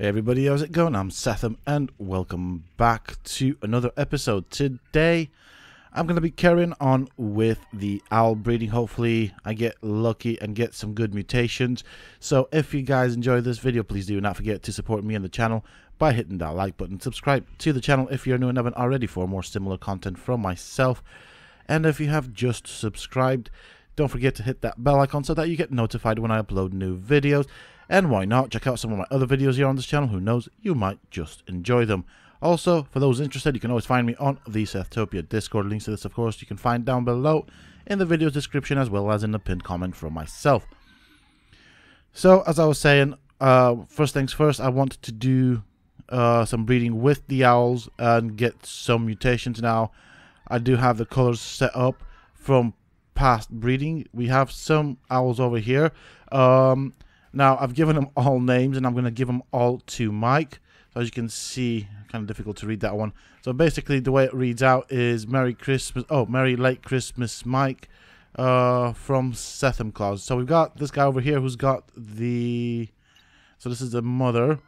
Hey everybody, how's it going? I'm Sethum and welcome back to another episode. Today I'm going to be carrying on with the owl breeding. Hopefully I get lucky and get some good mutations. So if you guys enjoy this video, please do not forget to support me and the channel by hitting that like button. Subscribe to the channel if you're new and haven't already for more similar content from myself. And if you have just subscribed, don't forget to hit that bell icon so that you get notified when I upload new videos. And why not, check out some of my other videos here on this channel. Who knows, you might just enjoy them. Also, for those interested, you can always find me on the Sethtopia Discord. Links to this, of course, you can find down below in the video description as well as in the pinned comment from myself. So, as I was saying, first things first, I want to do some breeding with the owls and get some mutations. Now, I do have the colors set up from past breeding. We have some owls over here. Now, I've given them all names, and I'm going to give them all to Mike. So, as you can see, kind of difficult to read that one. So, basically, the way it reads out is Merry Christmas. Oh, Merry Late Christmas, Mike, from Sethum Claus. So, we've got this guy over here who's got the... So, this is the mother.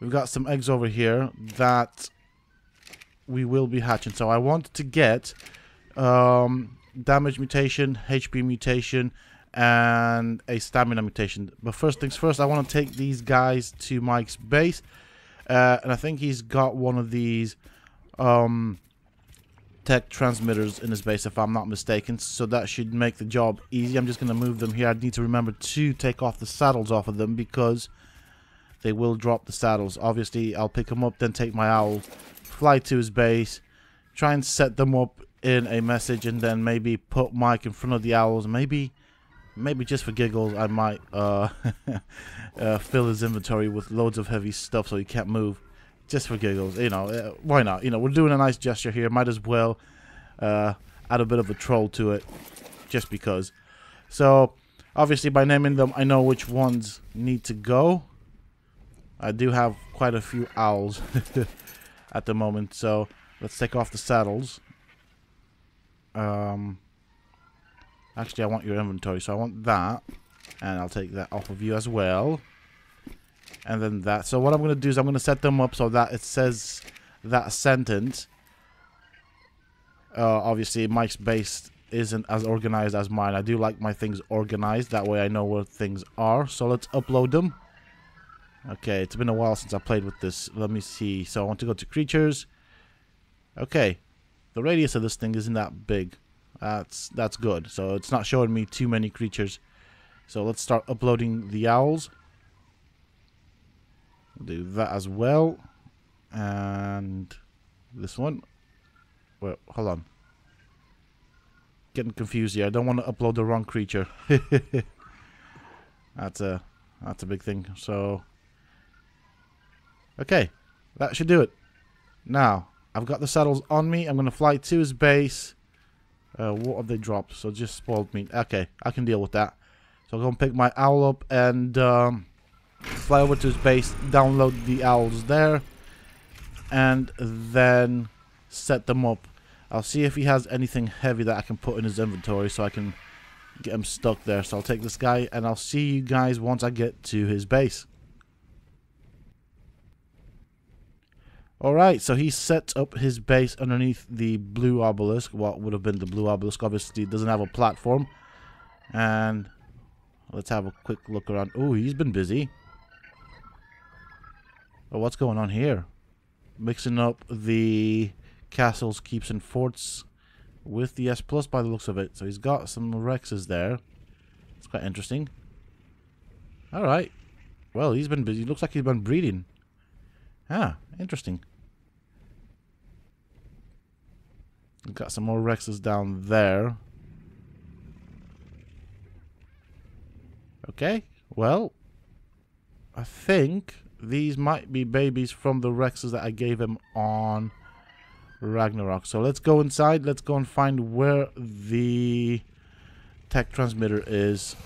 We've got some eggs over here that we will be hatching. So, I want to get damage mutation, HP mutation, and a stamina mutation. But first things first, I want to take these guys to Mike's base, and I think he's got one of these tech transmitters in his base, if I'm not mistaken, so that should make the job easy. I'm just going to move them here. I need to remember to take off the saddles off of them because they will drop the saddles. Obviously, I'll pick them up, then take my owl, fly to his base, try and set them up in a message, and then maybe put Mike in front of the owls. Maybe just for giggles, I might fill his inventory with loads of heavy stuff so he can't move. Just for giggles, you know, why not? You know, we're doing a nice gesture here. Might as well add a bit of a troll to it, just because. So, obviously, by naming them, I know which ones need to go. I do have quite a few owls at the moment, so let's take off the saddles. Actually, I want your inventory, so I want that. And I'll take that off of you as well. And then that. So what I'm going to do is I'm going to set them up so that it says that sentence. Obviously, Mike's base isn't as organized as mine. I do like my things organized. That way I know where things are. So let's upload them. Okay, it's been a while since I played with this. Let me see. So I want to go to creatures. Okay. The radius of this thing isn't that big. That's good. So it's not showing me too many creatures. So let's start uploading the owls. We'll do that as well. And this one. Well, hold on. Getting confused here. I don't want to upload the wrong creature. That's a big thing. So okay, that should do it. Now I've got the saddles on me. I'm gonna fly to his base. What have they dropped? So just spoiled meat. Okay, I can deal with that. So I'll go and pick my owl up and fly over to his base, download the owls there, and then set them up. I'll see if he has anything heavy that I can put in his inventory so I can get him stuck there. So I'll take this guy and I'll see you guys once I get to his base. Alright, so he sets up his base underneath the blue obelisk. What would have been the blue obelisk. Obviously, it doesn't have a platform. And let's have a quick look around. Oh, he's been busy. Oh, what's going on here? Mixing up the castles, keeps, and forts with the S Plus by the looks of it. So he's got some Rexes there. It's quite interesting. Alright. Well, he's been busy. Looks like he's been breeding. Ah, interesting. Got some more Rexes down there. Okay, well, I think these might be babies from the Rexes that I gave him on Ragnarok. So let's go inside. Let's go and find where the tech transmitter is.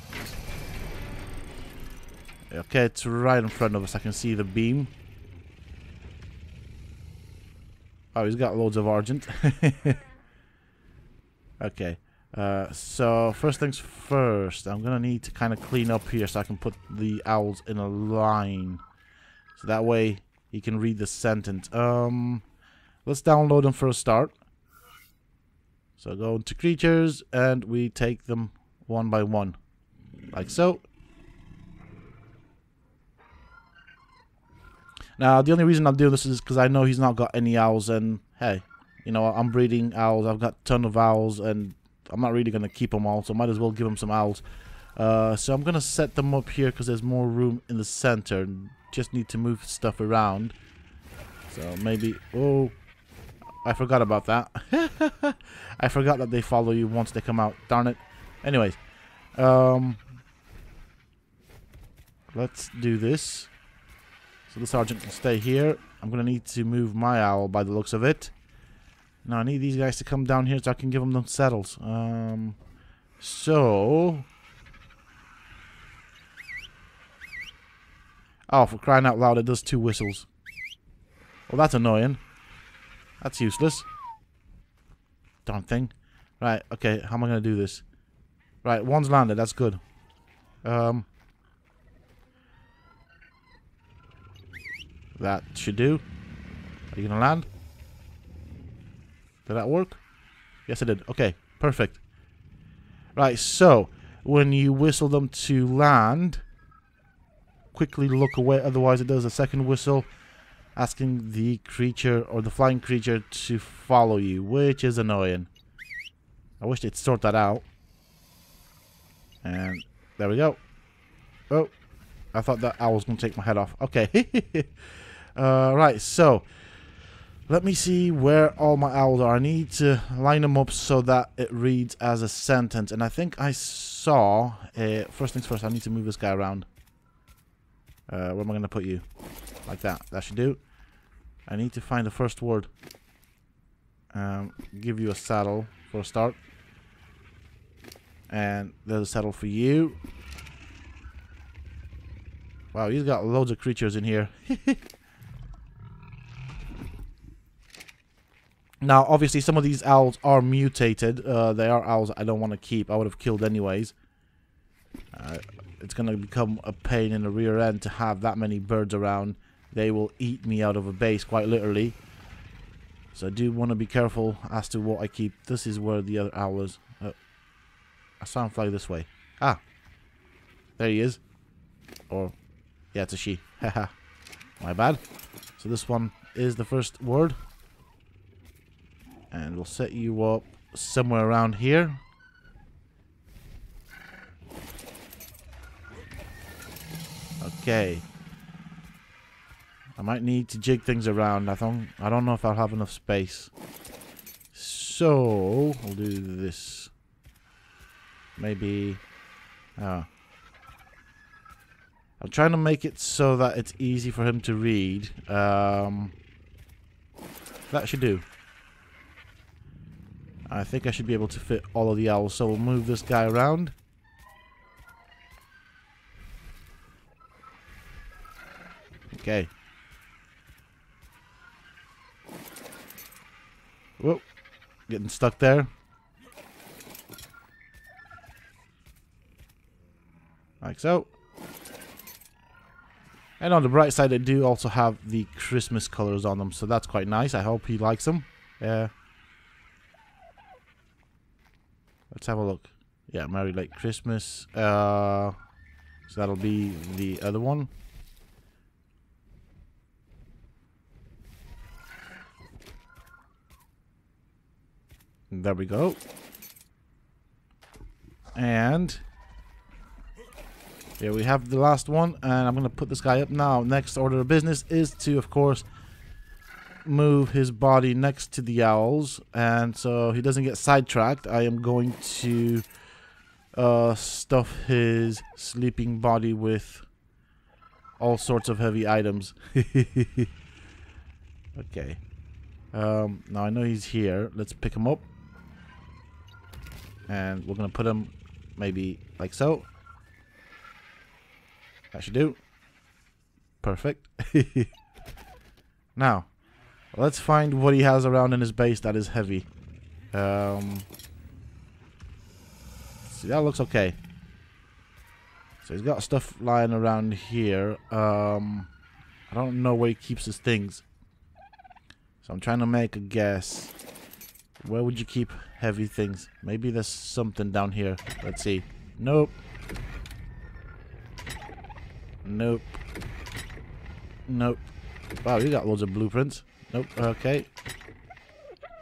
Okay, it's right in front of us. I can see the beam. Oh, he's got loads of Argent. Okay. So first things first, I'm gonna need to kind of clean up here so I can put the owls in a line. So that way he can read the sentence. Let's download them for a start. So go into creatures and we take them one by one. Like so. Now, the only reason I'm doing this is because I know he's not got any owls, and hey, you know, I'm breeding owls. I've got a ton of owls, and I'm not really going to keep them all, so might as well give him some owls. So I'm going to set them up here because there's more room in the center. Just need to move stuff around. So maybe... Oh, I forgot about that. I forgot that they follow you once they come out. Darn it. Anyways. Let's do this. So the sergeant can stay here. I'm going to need to move my owl by the looks of it. Now I need these guys to come down here so I can give them those saddles. So... Oh, for crying out loud, it does 2 whistles. Well, that's annoying. That's useless. Darn thing. Right, okay, how am I going to do this? Right, one's landed, that's good. That should do. Are you going to land? Did that work? Yes, it did. Okay, perfect. Right, so, when you whistle them to land, quickly look away, otherwise it does a second whistle, asking the creature, or the flying creature, to follow you, which is annoying. I wish they'd sort that out. And, there we go. Oh, I thought that owl was going to take my head off. Okay. Right, so let me see where all my owls are. I need to line them up so that it reads as a sentence. And I think I saw... first things first, I need to move this guy around. Where am I going to put you? Like that. That should do. I need to find the first word. Give you a saddle for a start. And there's a saddle for you. Wow, he's got loads of creatures in here. Now, obviously, some of these owls are mutated. They are owls I don't want to keep. I would have killed anyways. It's going to become a pain in the rear end to have that many birds around. They will eat me out of a base, quite literally. So I do want to be careful as to what I keep. This is where the other owl is. I saw him fly this way. Ah. There he is. Or, yeah, it's a she. Haha. My bad. So this one is the first word. And we'll set you up somewhere around here. Okay. I might need to jig things around. I don't know if I'll have enough space. So we'll do this. Maybe. I'm trying to make it so that it's easy for him to read. That should do. I think I should be able to fit all of the owls. So we'll move this guy around. Okay. Whoa. Getting stuck there. Like so. And on the bright side, they do also have the Christmas colors on them. So that's quite nice. I hope he likes them. Yeah. Let's have a look. Yeah, Merry Late Christmas. So that'll be the other one. There we go. And here we have the last one. And I'm going to put this guy up now. Next order of business is to, of course, move his body next to the owls. And so he doesn't get sidetracked, I am going to stuff his sleeping body with all sorts of heavy items. Okay. Now I know he's here. Let's pick him up. And we're going to put him maybe like so. That should do. Perfect. Now, let's find what he has around in his base that is heavy. See, that looks okay. So he's got stuff lying around here. I don't know where he keeps his things. So I'm trying to make a guess. Where would you keep heavy things? Maybe there's something down here. Let's see. Nope. Nope. Nope. Wow, you got loads of blueprints. Nope. Okay.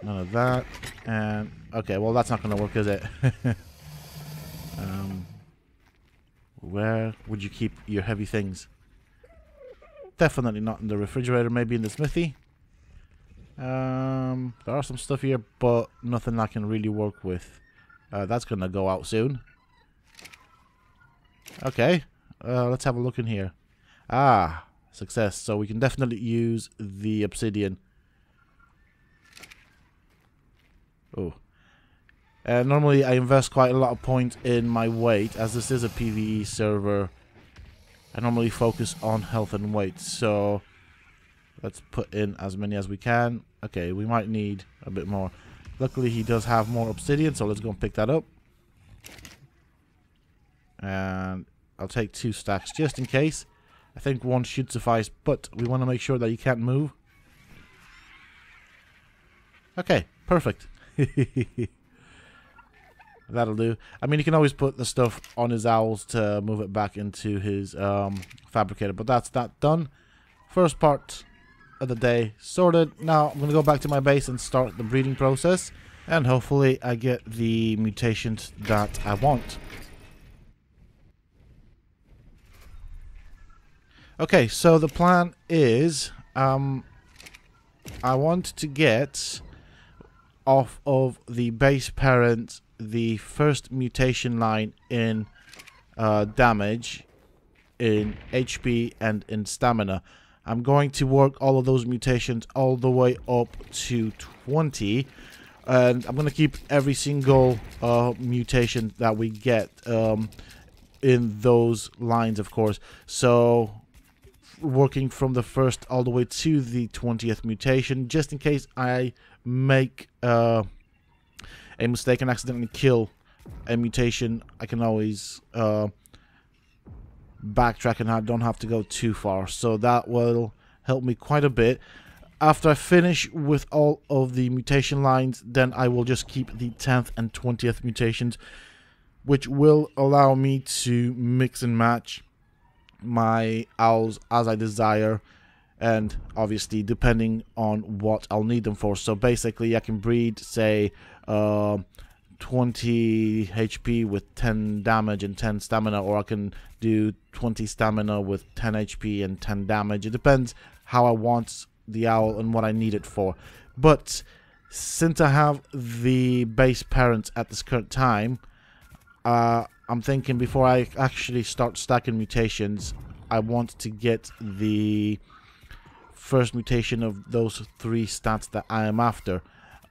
None of that. And okay, well that's not gonna work, is it? Where would you keep your heavy things? Definitely not in the refrigerator. Maybe in the smithy. There are some stuff here, but nothing I can really work with. That's gonna go out soon. Okay. Let's have a look in here. Ah, success. So we can definitely use the obsidian. Oh. Normally I invest quite a lot of points in my weight, as this is a PvE server. I normally focus on health and weight, so let's put in as many as we can. Okay, we might need a bit more. Luckily he does have more obsidian, so let's go and pick that up. And I'll take 2 stacks just in case. I think 1 should suffice, but we want to make sure that you can't move. Okay, perfect. That'll do. I mean, you can always put the stuff on his owls to move it back into his fabricator, but that's that done. First part of the day sorted. Now I'm going to go back to my base and start the breeding process, and hopefully I get the mutations that I want. Okay, so the plan is I want to get off of the base parent the first mutation line in damage, in HP, and in stamina. I'm going to work all of those mutations all the way up to 20, and I'm going to keep every single mutation that we get in those lines, of course. So working from the first all the way to the 20th mutation, just in case I make a mistake and accidentally kill a mutation, I can always backtrack and I don't have to go too far. So that will help me quite a bit. After I finish with all of the mutation lines, then I will just keep the 10th and 20th mutations, which will allow me to mix and match my owls as I desire, and obviously depending on what I'll need them for. So basically I can breed, say, 20 HP with 10 damage and 10 stamina, or I can do 20 stamina with 10 HP and 10 damage. It depends how I want the owl and what I need it for. But since I have the base parents at this current time, I'm thinking before I actually start stacking mutations, I want to get the first mutation of those 3 stats that I am after,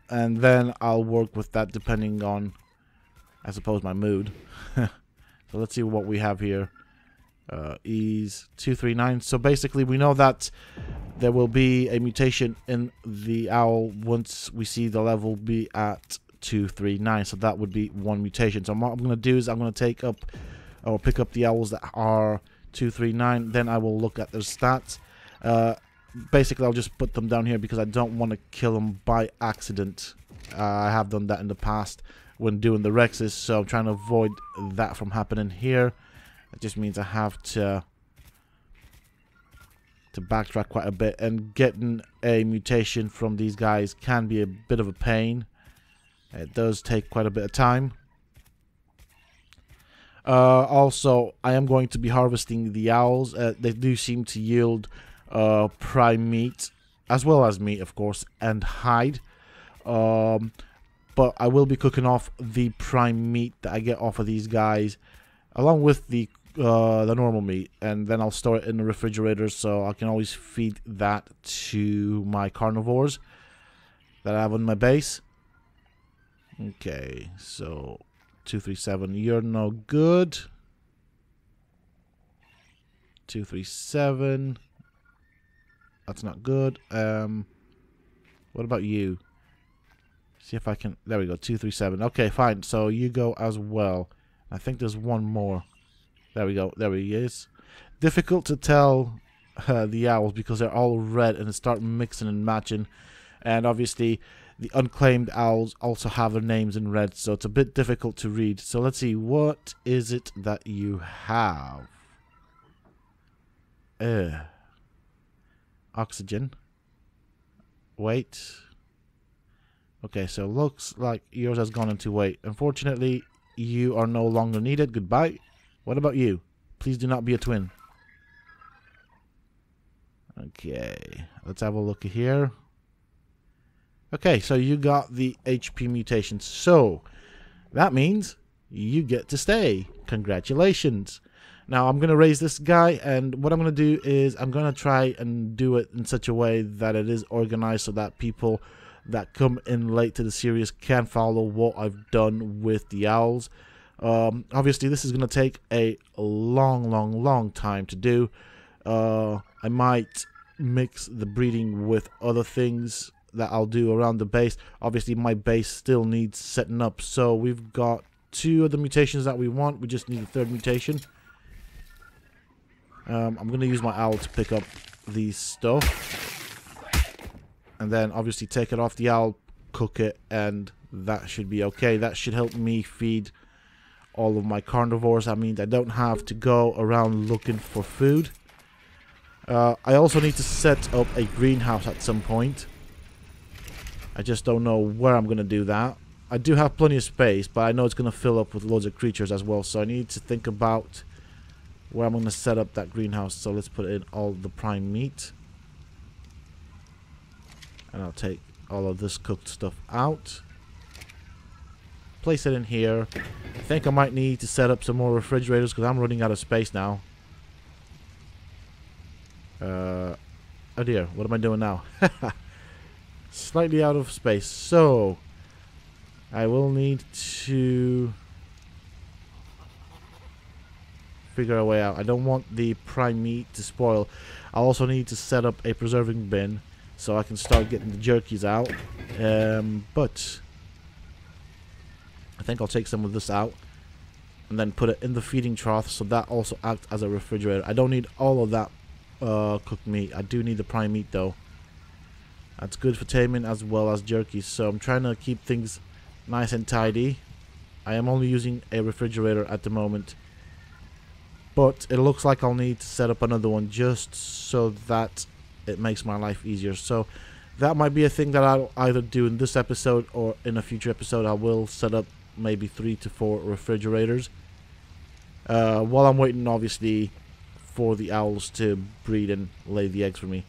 and then I'll work with that depending on, I suppose, my mood. So let's see what we have here. Ease 239. So basically we know that there will be a mutation in the owl once we see the level be at 239, so that would be 1 mutation. So what I'm going to do is I'm going to take up or pick up the owls that are 239, then I will look at their stats. Basically I'll just put them down here because I don't want to kill them by accident. I have done that in the past when doing the Rexes, so I'm trying to avoid that from happening here. It just means I have to backtrack quite a bit, and getting a mutation from these guys can be a bit of a pain. It does take quite a bit of time. Also, I am going to be harvesting the owls. They do seem to yield prime meat, as well as meat, of course, and hide. But I will be cooking off the prime meat that I get off of these guys, along with the normal meat, and then I'll store it in the refrigerator so I can always feed that to my carnivores that I have on my base. Okay, so 237, you're no good. 237, that's not good. What about you? See if I can, there we go, 237. Okay, fine, so you go as well. I think there's one more. There we go, there he is. Difficult to tell the owls because they're all red and start mixing and matching. And obviously the unclaimed owls also have their names in red, so it's a bit difficult to read. So let's see, what is it that you have? Oxygen. Weight. Okay, so looks like yours has gone into weight. Unfortunately, you are no longer needed. Goodbye. What about you? Please do not be a twin. Okay, let's have a look here. Okay, so you got the HP mutations. So that means you get to stay. Congratulations. Now I'm going to raise this guy, and what I'm going to do is I'm going to try and do it in such a way that it is organized so that people that come in late to the series can follow what I've done with the owls. Obviously this is going to take a long time to do. I might mix the breeding with other things that I'll do around the base. Obviously my base still needs setting up, so we've got 2 of the mutations that we want. We just need a 3rd mutation. I'm going to use my owl to pick up these stuff. And then obviously take it off the owl, cook it, and that should be okay. That should help me feed all of my carnivores. That means I don't have to go around looking for food. I also need to set up a greenhouse at some point. I just don't know where I'm going to do that. I do have plenty of space, but I know it's going to fill up with loads of creatures as well. So I need to think about where I'm going to set up that greenhouse. So let's put in all the prime meat. And I'll take all of this cooked stuff out. Place it in here. I think I might need to set up some more refrigerators because I'm running out of space now. Oh dear, what am I doing now? Slightly out of space. So I will need to figure a way out. I don't want the prime meat to spoil. I'll also need to set up a preserving bin so I can start getting the jerkies out. But I think I'll take some of this out and then put it in the feeding trough, so that also acts as a refrigerator. I don't need all of that cooked meat. I do need the prime meat though. That's good for taming as well as jerkies. So I'm trying to keep things nice and tidy. I am only using a refrigerator at the moment, but it looks like I'll need to set up another one just so that it makes my life easier. So that might be a thing that I'll either do in this episode or in a future episode. I will set up maybe 3 to 4 refrigerators while I'm waiting obviously for the owls to breed and lay the eggs for me.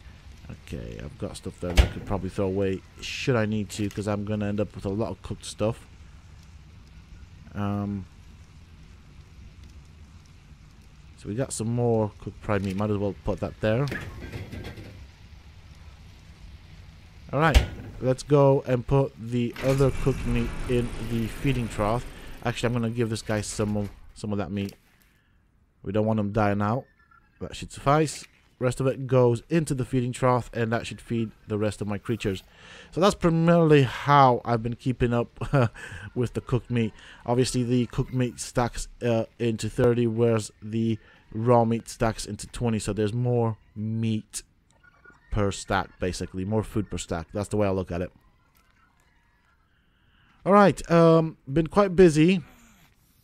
Okay, I've got stuff there that I could probably throw away should I need to, because I'm going to end up with a lot of cooked stuff. So we got some more cooked prime meat. Might as well put that there. Alright, let's go and put the other cooked meat in the feeding trough. Actually, I'm going to give this guy some of that meat. We don't want him dying out. That should suffice. Rest of it goes into the feeding trough, and that should feed the rest of my creatures. So that's primarily how I've been keeping up with the cooked meat. Obviously, the cooked meat stacks into 30, whereas the raw meat stacks into 20. So there's more meat per stack, basically. More food per stack. That's the way I look at it. Alright, been quite busy.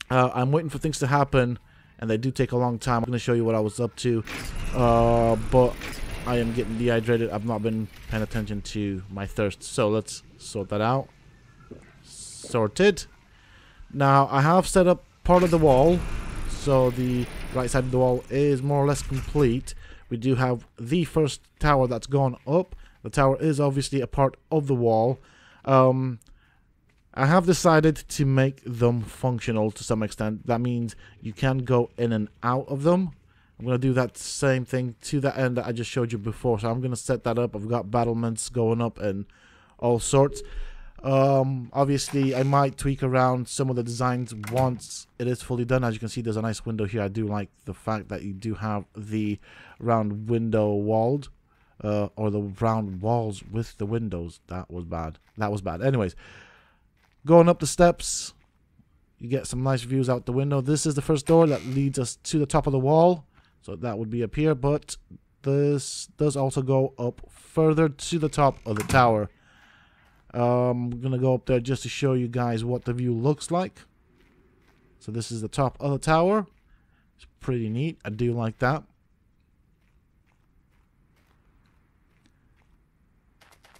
I'm waiting for things to happen, and they do take a long time. I'm going to show you what I was up to, but I am getting dehydrated. I've not been paying attention to my thirst, so let's sort that out. Sorted. Now, I have set up part of the wall, so the right side of the wall is more or less complete. We do have the first tower that's gone up. The tower is obviously a part of the wall. I have decided to make them functional to some extent. That means you can go in and out of them. I'm going to do that same thing to that end that I just showed you before. So I'm going to set that up. I've got battlements going up and all sorts. Obviously, I might tweak around some of the designs once it is fully done. As you can see, there's a nice window here. I do like the fact that you do have the round window walled. Or the round walls with the windows. That was bad. That was bad. Anyways. Going up the steps, you get some nice views out the window. This is the first door that leads us to the top of the wall. So that would be up here, but this does also go up further to the top of the tower. I'm gonna go up there just to show you guys what the view looks like. So this is the top of the tower. It's pretty neat. I do like that.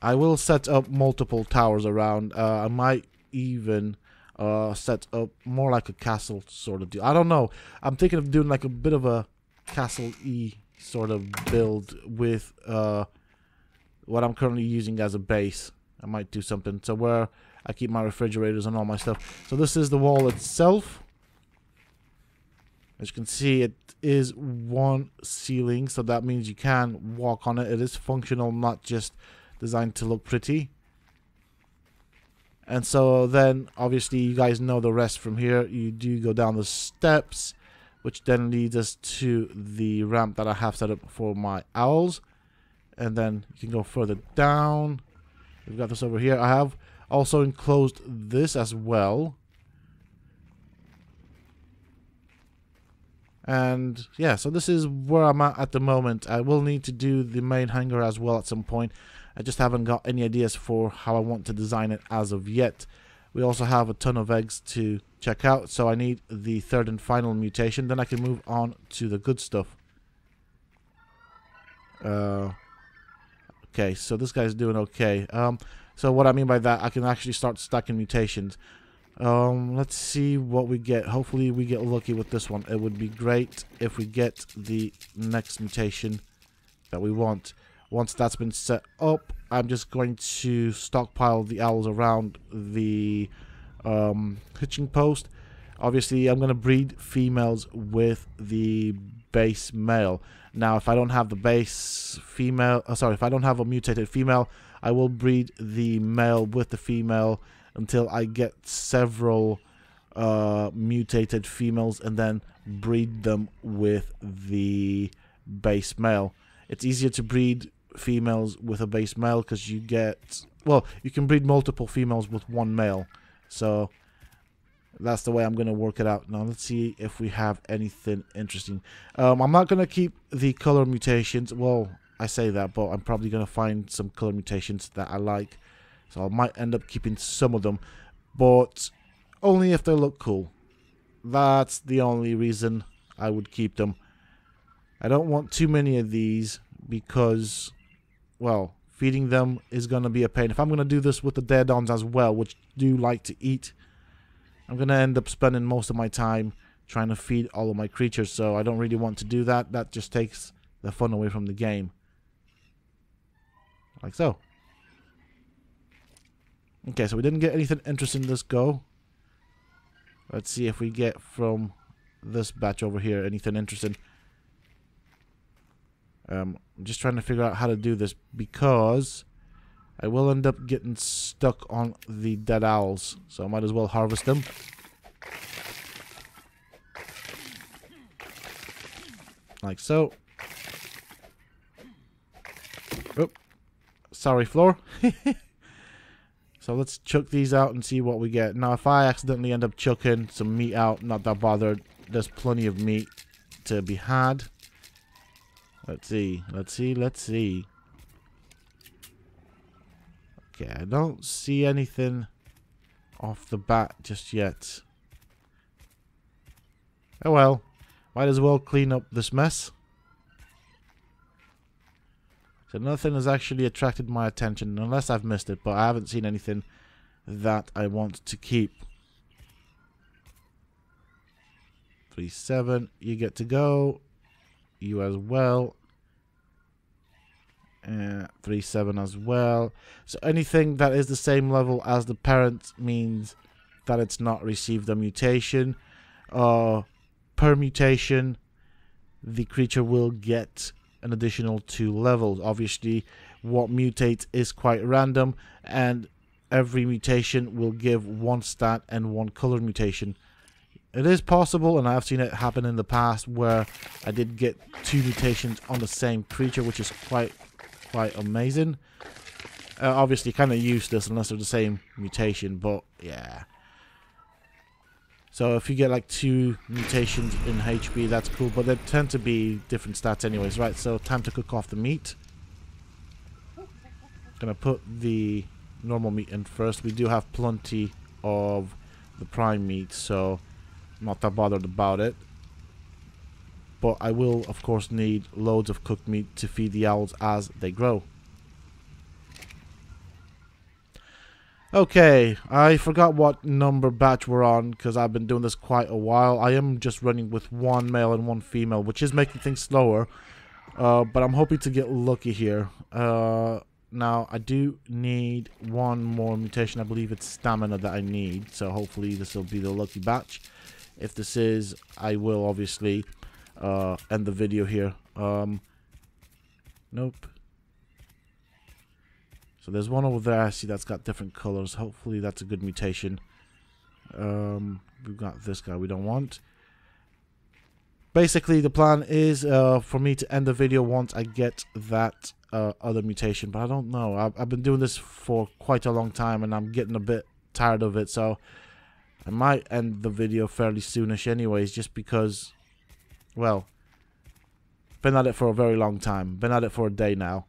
I will set up multiple towers around. I might even set up more like a castle sort of deal. I don't know. I'm thinking of doing like a bit of a castle-y sort of build with what I'm currently using as a base. I might do something. So where I keep my refrigerators and all my stuff. So this is the wall itself. As you can see, it is one ceiling. So that means you can walk on it. It is functional, not just designed to look pretty. And so then obviously you guys know the rest from here. You do go down the steps, which then leads us to the ramp that I have set up for my owls. And then you can go further down. We've got this over here. I have also enclosed this as well. And yeah, so this is where I'm at the moment. I will need to do the main hangar as well at some point. I just haven't got any ideas for how I want to design it as of yet. We also have a ton of eggs to check out, so I need the third and final mutation. Then I can move on to the good stuff. Okay, so this guy's doing okay. So what I mean by that, I can actually start stacking mutations. Let's see what we get. Hopefully we get lucky with this one. It would be great if we get the next mutation that we want. Once that's been set up, I'm just going to stockpile the owls around the hitching post. Obviously, I'm going to breed females with the base male. Now, if I don't have the base female, if I don't have a mutated female, I will breed the male with the female until I get several mutated females and then breed them with the base male. It's easier to breed females with a base male because you get, well, you can breed multiple females with one male. So that's the way I'm going to work it out. Now let's see if we have anything interesting. I'm not going to keep the color mutations. Well, I say that, but I'm probably going to find some color mutations that I like. So I might end up keeping some of them, but only if they look cool. That's the only reason I would keep them. I don't want too many of these because, well, feeding them is going to be a pain. If I'm going to do this with the dead-ons as well, which do like to eat, I'm going to end up spending most of my time trying to feed all of my creatures, so I don't really want to do that. That just takes the fun away from the game. Like so. Okay, so we didn't get anything interesting this go. Let's see if we get from this batch over here anything interesting. I'm just trying to figure out how to do this because I will end up getting stuck on the dead owls, so I might as well harvest them. Like so. Oh, sorry, floor. So let's chuck these out and see what we get. Now, if I accidentally end up chucking some meat out, not that bothered. There's plenty of meat to be had. Let's see. Okay, I don't see anything off the bat just yet. Oh well. Might as well clean up this mess. So nothing has actually attracted my attention, unless I've missed it, but I haven't seen anything that I want to keep. 3-7, you get to go. You as well. 3-7 as well. So anything that is the same level as the parent means that it's not received a mutation. Per mutation, the creature will get an additional 2 levels. Obviously, what mutates is quite random, and every mutation will give 1 stat and 1 color mutation. It is possible, and I've seen it happen in the past, where I did get 2 mutations on the same creature, which is quite amazing. Obviously, kind of useless unless they're the same mutation, but yeah. So if you get like 2 mutations in HP, that's cool, but they tend to be different stats anyways, right? So time to cook off the meat. Gonna put the normal meat in first. We do have plenty of the prime meat, so I'm not that bothered about it. But I will, of course, need loads of cooked meat to feed the owls as they grow. Okay, I forgot what number batch we're on because I've been doing this quite a while. I am just running with 1 male and 1 female, which is making things slower. But I'm hoping to get lucky here. Now, I do need 1 more mutation. I believe it's stamina that I need. So hopefully this will be the lucky batch. If this is, I will obviously end the video here. Nope. So there's one over there I see that's got different colors. Hopefully that's a good mutation. We've got this guy we don't want. Basically the plan is for me to end the video once I get that other mutation. But I don't know. I've been doing this for quite a long time and I'm getting a bit tired of it. So I might end the video fairly soonish anyways, just because, well, been at it for a very long time. Been at it for a day now.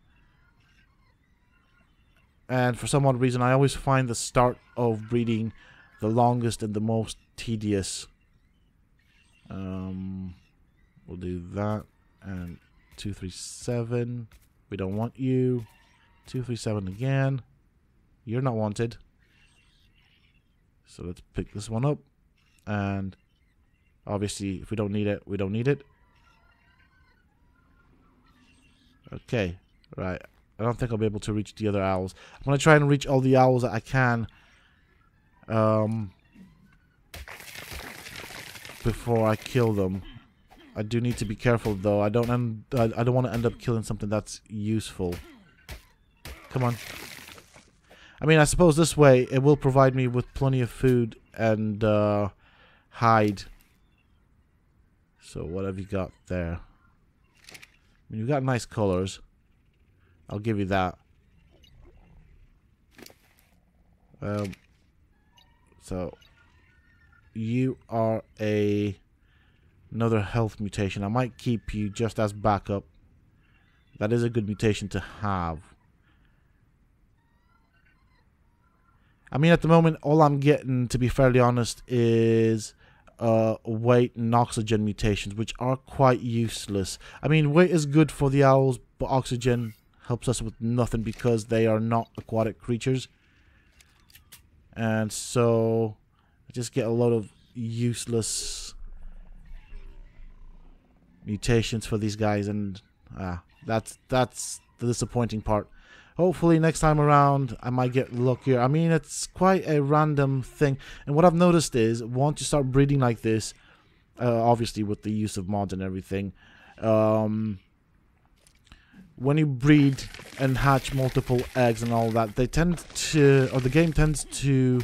And for some odd reason, I always find the start of breeding the longest and the most tedious. We'll do that. And 237. We don't want you. 237 again. You're not wanted. So let's pick this one up. And obviously, if we don't need it, we don't need it. Okay. Right. I don't think I'll be able to reach the other owls. I'm going to try and reach all the owls that I can before I kill them. I do need to be careful though. I don't want to end up killing something that's useful. Come on. I mean, I suppose this way it will provide me with plenty of food and hide. So what have you got there? I mean, you've got nice colors. I'll give you that. So you are another health mutation. I might keep you just as backup. That is a good mutation to have. I mean, at the moment, all I'm getting, to be fairly honest, is weight and oxygen mutations, which are quite useless. I mean, weight is good for the owls, but oxygen helps us with nothing because they are not aquatic creatures. And so I just get a lot of useless mutations for these guys, and that's the disappointing part. Hopefully next time around I might get luckier. I mean, it's quite a random thing, and what I've noticed is once you start breeding like this, obviously with the use of mods and everything, when you breed and hatch multiple eggs and all that, they tend to, or the game tends to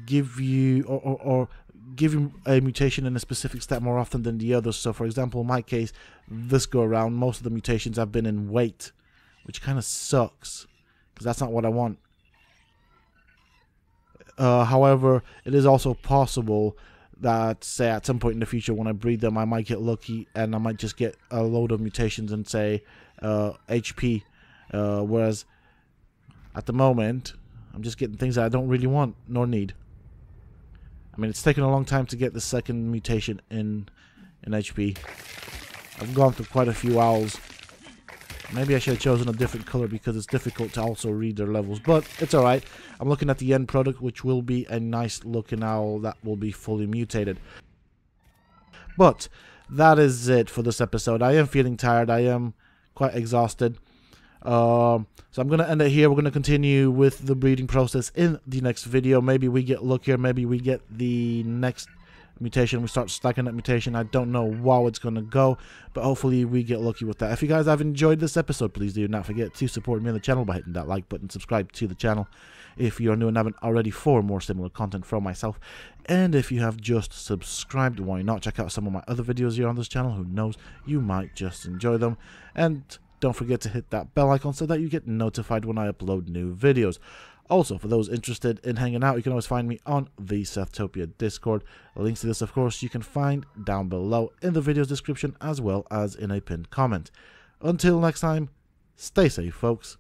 give you or give you a mutation in a specific stat more often than the others. So for example, in my case, this go around, most of the mutations have been in weight, which kind of sucks because that's not what I want. However, it is also possible that, say, at some point in the future when I breed them, I might get lucky and I might just get a load of mutations and, say, HP, whereas at the moment I'm just getting things that I don't really want nor need. I mean, it's taken a long time to get the second mutation in HP. I've gone through quite a few owls. Maybe I should have chosen a different color because it's difficult to also read their levels, but it's alright. I'm looking at the end product, which will be a nice looking owl that will be fully mutated. But that is it for this episode. I am feeling tired. I am quite exhausted. So I'm going to end it here. We're going to continue with the breeding process in the next video. Maybe we get luckier. Maybe we get the next mutation. We start stacking that mutation. I don't know how it's going to go, but hopefully we get lucky with that. If you guys have enjoyed this episode, please do not forget to support me on the channel by hitting that like button, subscribe to the channel if you are new and haven't already for more similar content from myself. And if you have just subscribed, why not check out some of my other videos here on this channel? Who knows, you might just enjoy them. And don't forget to hit that bell icon so that you get notified when I upload new videos. Also, for those interested in hanging out, you can always find me on the Sethtopia Discord. Links to this, of course, you can find down below in the video's description as well as in a pinned comment. Until next time, stay safe, folks.